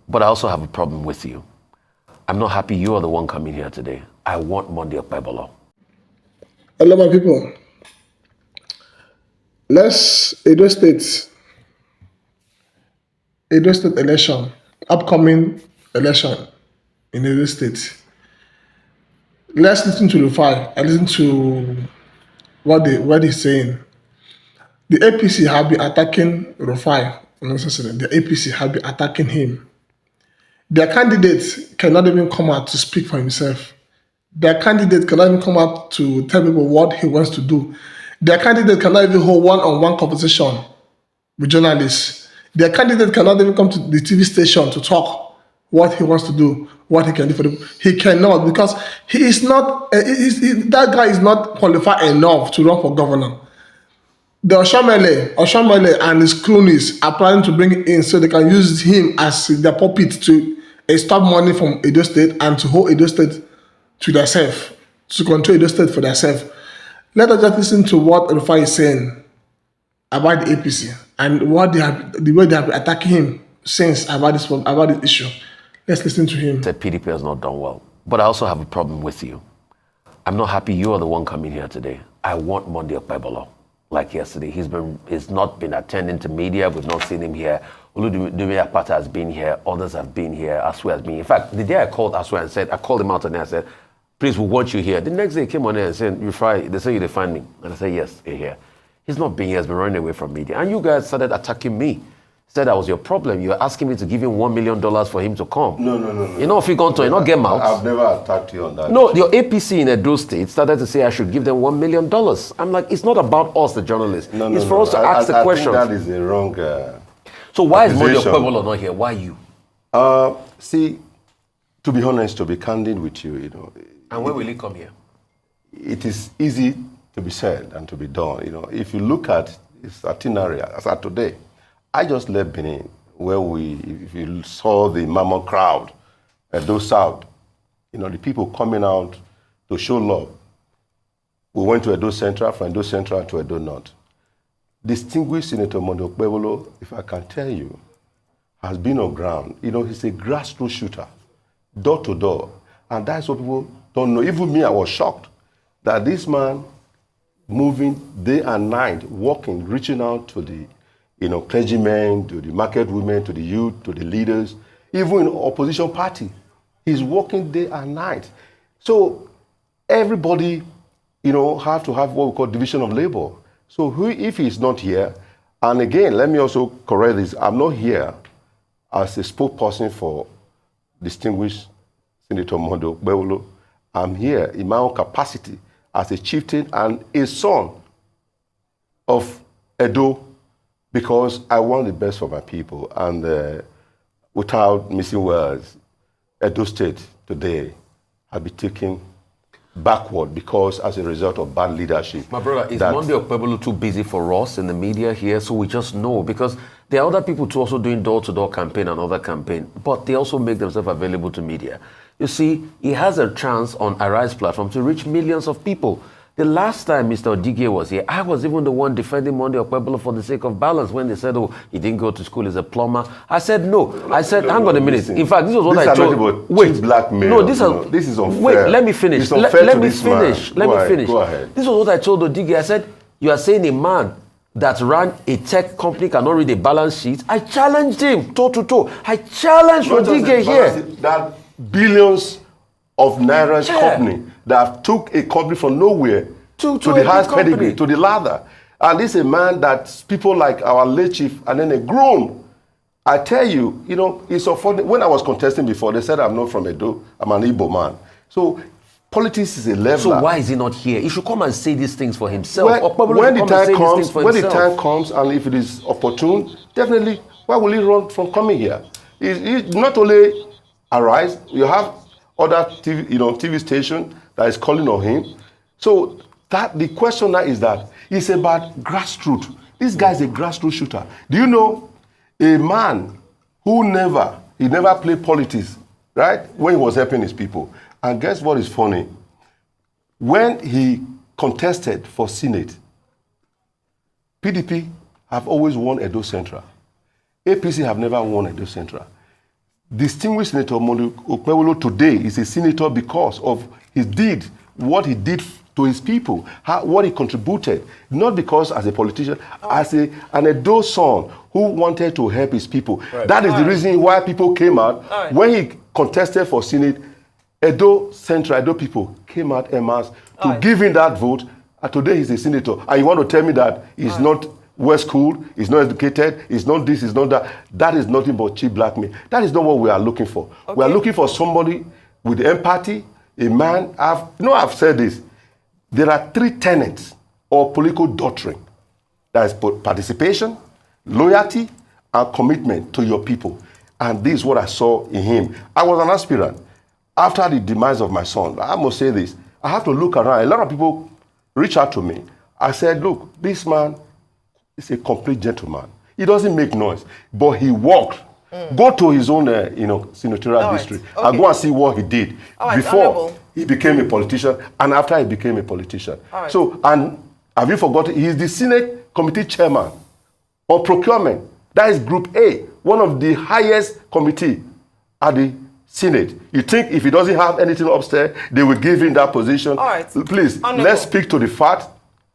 but I also have a problem with you. I'm not happy you are the one coming here today. I want Monday Okpebholo. Hello, my people. Edo State election, upcoming election in Edo State. Let's listen to the file and listen to what he's saying. The APC have been attacking Rufai unnecessarily. The APC have been attacking him. Their candidate cannot even come out to speak for himself. Their candidate cannot even come out to tell people what he wants to do. Their candidate cannot even hold one-on-one conversation with journalists. Their candidate cannot even come to the TV station to talk what he wants to do, what he can do for them. He cannot, because he is not. That guy is not qualified enough to run for governor. The Oshamele and his cronies are planning to bring him in so they can use him as their puppet to extort money from Edo State and to hold Edo State to themselves, to control Edo State for themselves. Let us just listen to what Rufai is saying about the APC and the way they have been attacking him since about this issue. Let's listen to him. Said PDP has not done well, but I also have a problem with you. I'm not happy you are the one coming here today. I want Monday Okpebholo. Like yesterday, he's not been attending to media. We've not seen him here. Oludumare Akpata has been here. Others have been here. Aswe has been here. In fact, the day I called Aswe and said, I called him out and I said, please, we want you here. The next day he came on there and said, they say you're finding. And I said, yes, you're here. He's not been here. He's been running away from media. And you guys started attacking me. Said that was your problem. You were asking me to give him $1 million for him to come. No. You know, if you gone to, you not get out. I've never attacked you on that. No, your APC in Edo State started to say I should give them $1 million. I'm like, it's not about us, the journalists. It's for us to ask the questions. I think that is a wrong. So why is Monday Okpebholo not here? Why you? See, to be honest, to be candid with you, And when will he come here? It is easy to be said and to be done. If you look at his itinerary as at today, I just left Benin, where if you saw the mammoth crowd at Edo South, the people coming out to show love. We went to Edo Central, from Edo Central to Edo North. Distinguished Senator Monday Okpebholo, if I can tell you, has been on ground. He's a grassroots shooter, door to door. And that's what people don't know. Even me, I was shocked that this man moving day and night, walking, reaching out to the clergymen, to the market women, to the youth, to the leaders, even in opposition party. He's working day and night. So everybody, have to have what we call division of labor. So if he's not here, and again, let me also correct this, I'm not here as a spokesperson for distinguished Senator Monday Okpebholo. I'm here in my own capacity as a chieftain and a son of Edo, because I want the best for my people. And without missing words, Edo State today has been taken backward because as a result of bad leadership. My brother, is Monday Okpebholo too busy for us in the media here? So we just know, because there are other people too also doing door-to-door campaign and other campaign, but they also make themselves available to media. You see, he has a chance on Arise platform to reach millions of people. The last time Mr. Odigwe was here, I was even the one defending Monday Okpebholo for the sake of balance when they said, oh, he didn't go to school, he's a plumber. I said, no. I said, hang on a minute. In fact, this was what I told. Wait, blackmail. No, this is unfair. Wait, let me finish. It's unfair let to me this finish. Man. Let me finish. Go ahead. This was what I told Odigwe. I said, you are saying a man that ran a tech company cannot read a balance sheet. I challenged him toe to toe. I challenged Odigwe here. That billions of naira's company that took a company from nowhere to the highest pedigree, to the ladder. And this is a man that people like our late chief and then a groom. I tell you, it's so funny. When I was contesting before, they said I'm not from Edo, I'm an Igbo man. So politics is a leveler. So why is he not here? He should come and say these things for himself. When the time comes and if it is opportune, definitely, why will he run from coming here? He not only Arise, you have other TV station that is calling on him. So the question now is that it's about grassroots. This guy is a grassroots shooter. Do you know a man who never played politics, right? When he was helping his people. And guess what is funny? When he contested for Senate, PDP have always won Edo Central. APC have never won Edo Central. distinguished Senator Okpebholo today is a senator because of his deed, what he did to his people, what he contributed, not because as a politician, as an Edo son who wanted to help his people. Right. That is the reason why people came out. When he contested for Senate, Central Edo people came out en masse to give him that vote. And today he's a senator. And you want to tell me that he's not well-schooled, he's not educated, he's not this, he's not that. That is nothing but cheap blackmail. That is not what we are looking for. Okay. We are looking for somebody with empathy, a man. I've said this. There are 3 tenets of political doctrine. That is participation, loyalty, and commitment to your people. And this is what I saw in him. I was an aspirant. After the demise of my son, I must say this, I have to look around. A lot of people reach out to me. I said, look, this man is a complete gentleman. He doesn't make noise, but he walked. Go to his own, senatorial district and go and see what he did before he became a politician and after he became a politician. So, and have you forgotten, he's the Senate Committee Chairman on procurement. That is Group A, one of the highest committee at the Senate. You think if he doesn't have anything upstairs, they will give him that position? Please, let's speak to the fact.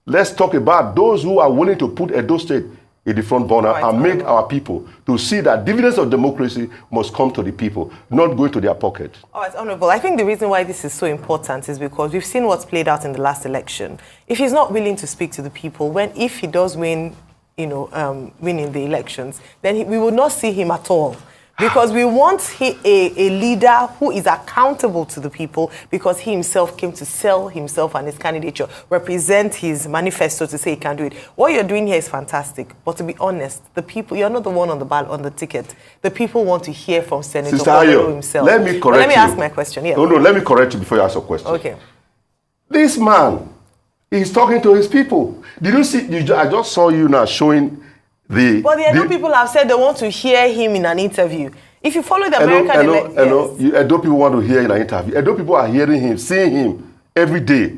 Let's talk about those who are willing to put Edo State in the front burner and make our people to see that dividends of democracy must come to the people, not go into their pocket. All right, Honorable. I think the reason why this is so important is because we've seen what's played out in the last election. If he's not willing to speak to the people, if he does win, winning the elections, then we will not see him at all. Because we want a leader who is accountable to the people, because he himself came to sell himself and his candidature, represent his manifesto to say he can do it. What you're doing here is fantastic. But to be honest, the people, you're not the one on the ballot, on the ticket. The people want to hear from Senator Okpebholo himself. Let me correct you. Let me ask my question. Yeah. No, let me correct you before you ask your question. Okay. This man, he's talking to his people. Did you see, I just saw you now showing but the Edo people have said they want to hear him in an interview. If you follow the American election, Edo people want to hear in an interview. Edo people are hearing him, seeing him every day,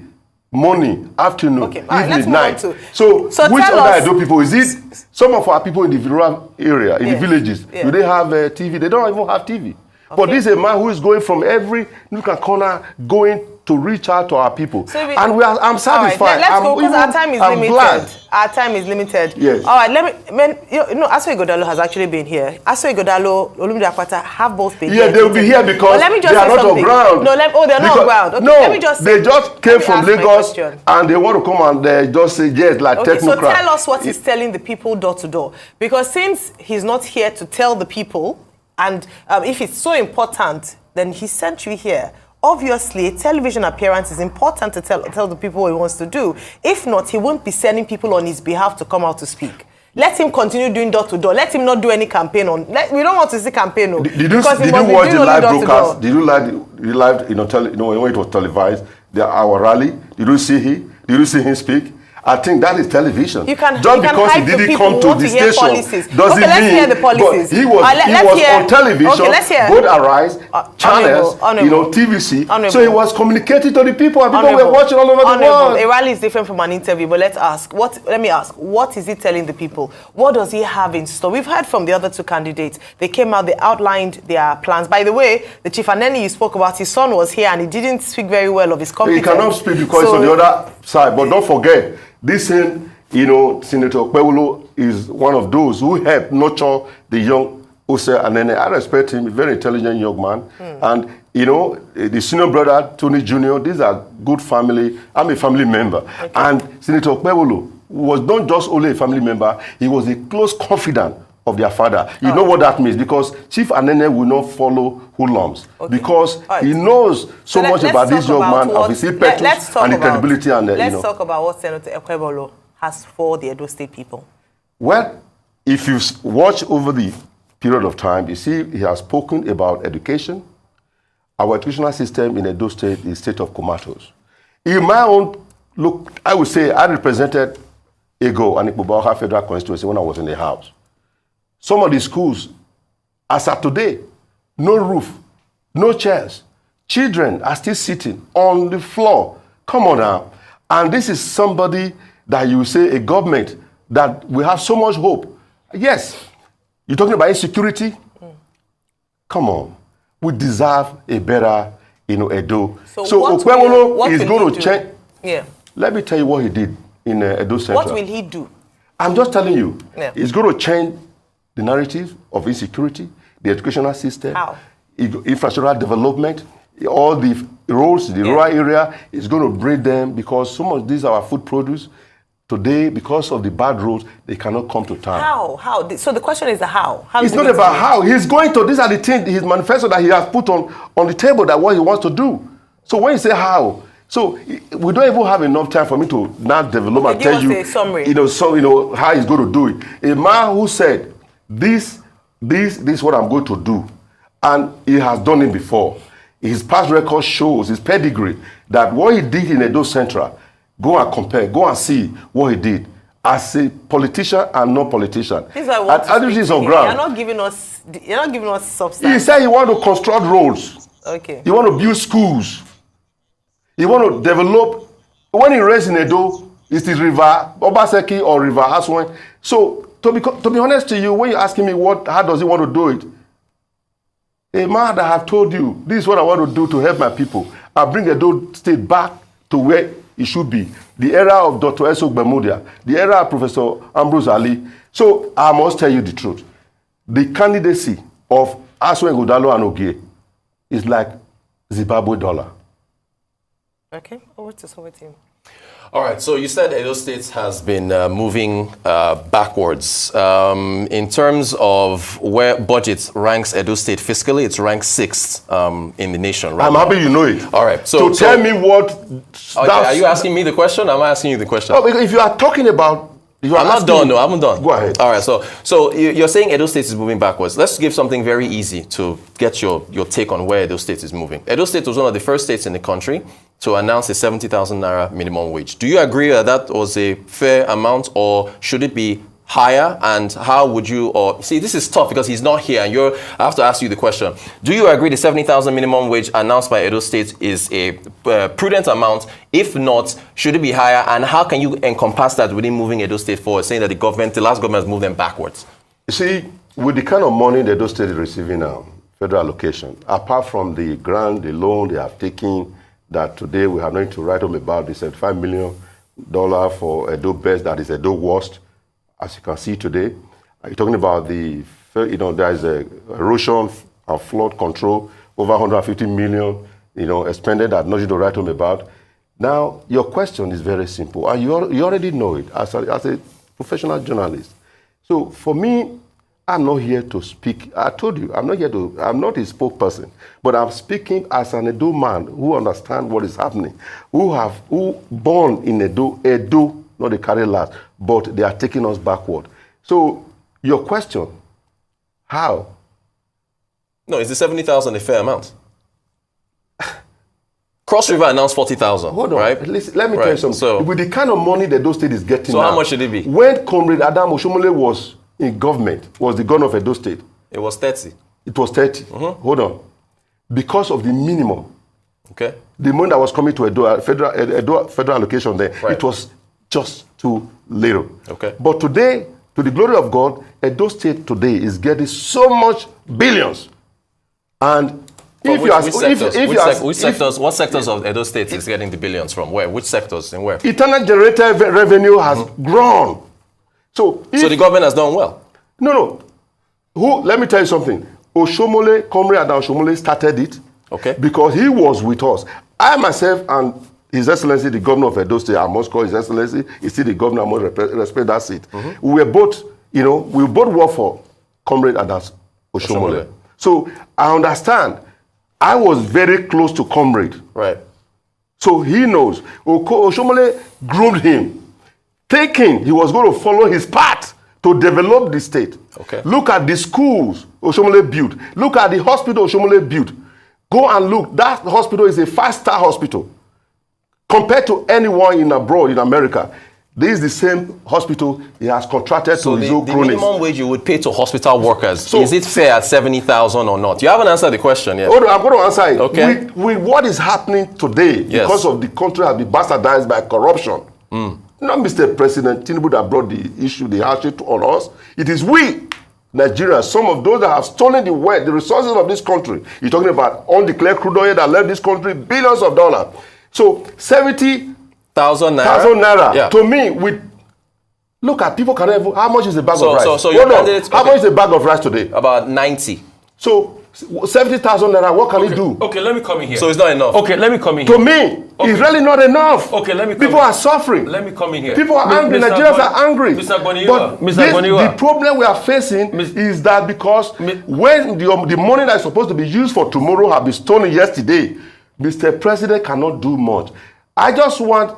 morning, afternoon, evening, night. So which other Edo people? Is it some of our people in the rural area, in the villages? Do they have TV? They don't even have TV. But this is a man who is going from every nook and corner, going to reach out to our people. So I'm satisfied. Let's go, because our time is limited. Glad. Our time is limited. Yes. All right, Agbonayinma has actually been here. Agbonayinma, Olumide Akpata have both been here. Yeah, they'll be here because they are not on ground. No, they're not on ground. Okay, no, they just came from Lagos and they want to come and they just say yes, like technocrat. So tell us what he's telling the people door to door. Because since he's not here to tell the people, and if it's so important, then he sent you here. Obviously, television appearance is important to tell the people what he wants to do. If not, he won't be sending people on his behalf to come out to speak. Let him continue doing door to door. Let him not do any campaign on. We don't want to see campaign on. Did you watch the live broadcast? Did you like the live? When it was televised, our rally. Did you see him? Did you see him speak? I think that is television. Just because he didn't come to the station doesn't mean. Let's hear the policies. He was on television, both Arise, channels, TVC. So he was communicating to the people, and people were watching all over the world. A rally is different from an interview, but let me ask, what is he telling the people? What does he have in store? We've heard from the other 2 candidates. They came out, they outlined their plans. By the way, the Chief Aneni you spoke about, his son was here, and he didn't speak very well of his competence. He cannot speak because it's on the other side, but don't forget, this same, Senator Okpebholo is one of those who helped nurture the young Ose Anene. I respect him, a very intelligent young man. And, the senior brother, Tony Jr., these are good family. I'm a family member. Okay. And Senator Okpebholo was not just only a family member, he was a close confidant of their father. You know what that means, because Chief Anene will not follow hoodlums, because he knows so much about this young man, of his impetus and the credibility. Let's talk about what Senator Okpebholo has for the Edo State people. Well, if you watch over the period of time, you see he has spoken about education. Our educational system in Edo State is state of comatose. In my own look, I would say I represented Ego and Okpebholo Federal Constituency when I was in the House. Some of the schools, as of today, no roof, no chairs. Children are still sitting on the floor. Come on now. And this is somebody that you say, a government that we have so much hope. Yes, you're talking about insecurity. Come on. We deserve a better, Edo. So Okpebholo is going to change. Yeah. Let me tell you what he did in Edo Central. What will he do? I'm just telling you. Yeah. He's going to change the narrative of insecurity, the educational system, How? Infrastructural development, all the roads, the rural area. Is going to bring them because some of these are our food produce. Today, because of the bad roads, they cannot come to town. How? So the question is the how. It's not about how. He's going to, these are the things, his manifesto that he has put on the table, that what he wants to do. So when you say how, so we don't even have enough time for me to now develop and tell you, how he's going to do it. A man who said, this is what I'm going to do. And he has done it before. His past record shows, his pedigree, that what he did in Edo Central, go and compare, go and see what he did as a politician and non-politician. This is what I want to speak on ground. You're not giving us substance. He said he want to construct roads. Okay. He want to build schools. He want to develop. When he raised in Edo, it's the river Obaseki or river Aswan. So to be honest to you, when you're asking me how does he want to do it, a man that have told you this is what I want to do to help my people, I bring Edo State back to where it should be. The era of Dr. Okpebholo, the era of Professor Ambrose Ali. So I must tell you the truth. The candidacy of Aswan Ighodalo and Ogie is like Zimbabwe dollar. Okay, over to him. All right, so you said Edo State has been moving backwards. In terms of where budget ranks Edo State fiscally, it's ranked 6th in the nation. Right? I'm happy you know it. All right. So tell me what... Okay, are you asking me the question? I'm asking you the question. Oh, because if you are talking about... I'm not done, no, I'm done. Go ahead. All right, so you're saying Edo State is moving backwards. Let's give something very easy to get your take on where Edo State is moving. Edo State was one of the first states in the country to announce a 70,000 naira minimum wage. Do you agree that that was a fair amount, or should it be higher? And how would you, see, this is tough because he's not here, and I have to ask you the question. Do you agree the 70,000 minimum wage announced by Edo State is a prudent amount? If not, should it be higher? And how can you encompass that within moving Edo State forward, saying that the last government has moved them backwards? You see, with the kind of money the Edo State is receiving now, federal allocation, apart from the grant, the loan they have taken, that today we have nothing to write home about, the $75 million for Edo Best, that is Edo Worst. As you can see today, you're talking about there is a erosion and flood control, over 150 million, expended that nothing to write home about. Now, your question is very simple, and you already know it as a professional journalist. So for me, I'm not here to speak. I told you, I'm not a spokesperson, but I'm speaking as an Edo man who understands what is happening, who born in Edo, not the carry last, but they are taking us backward. So your question, how? No, is the 70,000 a fair amount? Cross River announced 40,000. Hold on, right? Listen, let me tell you something. So, with the kind of money that those states is getting so now, how much should it be? When Comrade Adam Oshomole was in government, was the governor of Edo State. It was 30. It was 30. Hold on. Because of the minimum. Okay. The money that was coming to Edo, federal allocation there, it was just too little. Okay. But today, to the glory of God, Edo State today is getting so much billions. And what sectors of Edo State is getting the billions from? Where? Which sectors and where? Internal generated revenue has grown. So the government has done well? No. Let me tell you something. Oshomole, Comrade Adam Oshomole started it. Okay. Because he was with us. I myself and His Excellency, the governor of Edo State, I must call His Excellency, he's still the governor, I must respect that seat. We were both, we both work for Comrade Adam Oshomole. So I understand. I was very close to Comrade. Right. So he knows. Oshomole groomed him, thinking he was going to follow his path to develop the state. Okay. Look at the schools Oshomole built. Look at the hospital Oshomole built. Go and look. That hospital is a 5-star hospital. Compared to anyone in abroad, in America, this is the same hospital he has contracted to his own cronies. The minimum wage you would pay to hospital workers, is it fair at 70,000 or not? You haven't answered the question yet. Hold on, I'm going to answer it. Okay. With what is happening today, because of the country has been bastardized by corruption, not Mr. President Tinubu that brought the issue, the hardship on us. It is we Nigerians, some of those that have stolen the wealth, the resources of this country. You're talking about undeclared crude oil that left this country billions of dollars. So 70,000 naira. Yeah. To me, look at people can even, how much is a bag of rice? So your candidates, how much is a bag of rice today? About 90. So 70,000 naira, what can you do? Okay, let me come in here. So it's not enough. Okay, let me come in To here. me, it's really not enough. Okay, let me come People are suffering. Let me come in here. People are angry. Mr. Nigerians are angry. Mr. Agbonayinma, But Mr. Agbonayinma. the problem we are facing is that because when the money that is supposed to be used for tomorrow have been stolen yesterday, Mr. President cannot do much. I just want,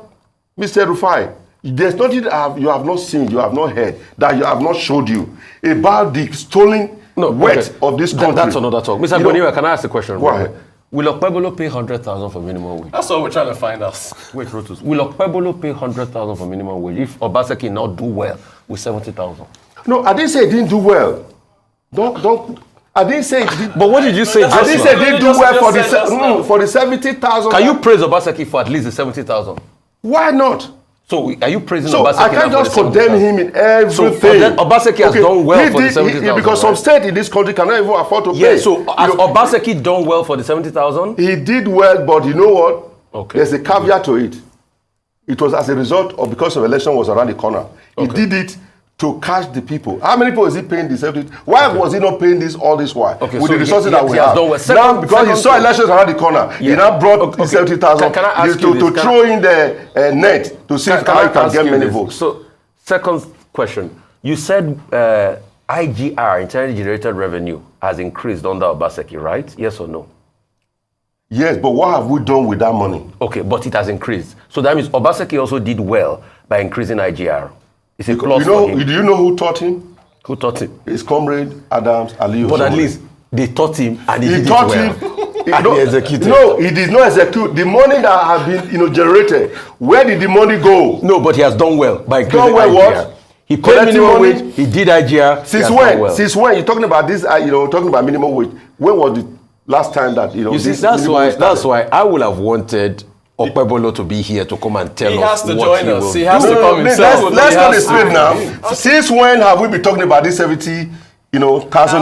Mr. Rufai, there's nothing that you have not seen, you have not heard, that you have not showed you about the stolen wealth of this country. That's another talk. Mr. Agbonayinma, can I ask a question? Why? Will Okpebholo pay 100,000 for minimum wage? That's what we're trying to find out. Wait, Rotus. Will Okpebholo pay 100,000 for minimum wage if Obaseki not do well with 70,000? No, I didn't say it didn't do well. Don't. I didn't say it did. But what did you say just I didn't say it didn't do well for the 70,000. Can you praise Obaseki for at least the 70,000? Why not? So are you praising So Obaseki? I can't just condemn him in everything. So Obaseki has done well for the 70,000. Because some state in this country cannot even afford to Yeah, pay. so has Obaseki done well for the 70,000? He did well, but you know what? Okay. There's a caveat to it. It was as a result of because the election was around the corner. He did it to catch the people. How many people is he paying this? Why was he not paying this all this while? Okay, with so the resources that we has have. done well. Now, because he saw elections around the corner, he now brought the 70,000 Can I ask you to throw in the net to see how he can get many votes. So, second question. You said IGR, internally generated revenue, has increased under Obaseki, right? Yes or no? Yes, but what have we done with that money? Okay, but it has increased. So that means Obaseki also did well by increasing IGR. It's a plus for him. Do you know who taught him? Who taught him? His comrade Adams Ali. But at least they taught him and he did taught it well. him. And he executed. No, he did not execute. The money that had been generated, where did the money go? No, but he has done well by increasing Done well IGR. what? He paid Collecting minimum money? wage, he did IGR. Since he has when? done well. Since when? You're talking about this, talking about minimum wage. When was the last time that, You see, this that's minimum wage why started? I would have wanted Okpebholo to be here to come and tell He us has to what join he us. will He do. has to come himself. Let's He not has straight to. now. Since when have we been talking about this 70,000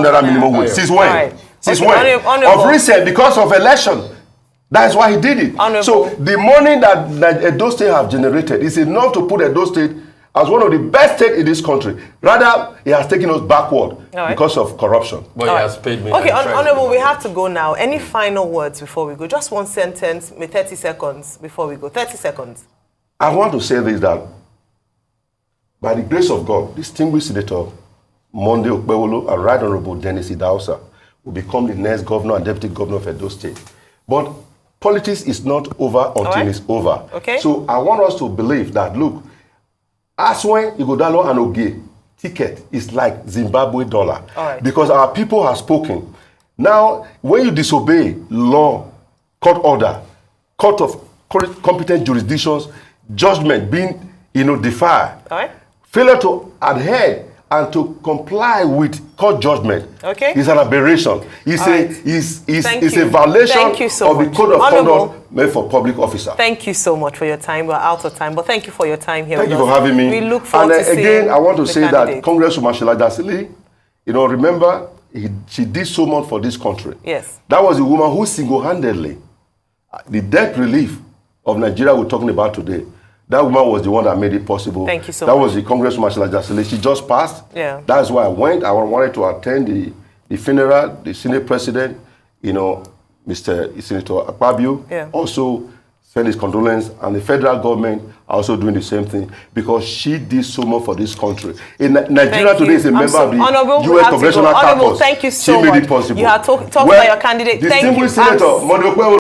naira minimum wage? Since when? Right. Since Okay, when? honorable. Of recent, because of election. That's why he did it. Honorable. So the money that Edo State have generated is enough to put Edo State as one of the best states in this country. Rather, he has taken us backward because of corruption. But he has paid me. Okay, Honorable, we have to go now. Any final words before we go? Just one sentence, 30 seconds before we go. 30 seconds. I want to say this, that by the grace of God, distinguished Senator Monday Okpebholo and Right Honorable Dennis Idahosa will become the next governor and deputy governor of Edo State. But politics is not over until it's over. Okay. So I want us to believe that, look, Aswen, Igodalo, and Oge ticket is like Zimbabwe dollar. Because our people have spoken. Now, when you disobey law, court order, court of competent jurisdictions, judgment being, defied, failure to adhere and to comply with court judgment is an aberration. It's a violation of the code of conduct made for public officer. Thank you so much for your time. We're out of time, but thank you for your time here. Thank you for having me. We look forward to seeing again, I want to say candidate. that Congresswoman Sheila Dasili, remember, she did so much for this country. Yes. That was the woman who single-handedly, the debt relief of Nigeria we're talking about today, that woman was the one that made it possible. Thank you so much. That much. was the Congresswoman Sheila Dasili. She just passed. Yeah. That's why I went. I wanted to attend the funeral. The Senate President, Mr. Senator Akpabio, also send his condolence, and the federal government are also doing the same thing because she did so much for this country. In Nigeria today is a member of the U.S. Congressional Caucus. Thank you so much. She made much. it possible. You have talked about your candidate. Thank you. Distinguished Senator Monday Okpebholo.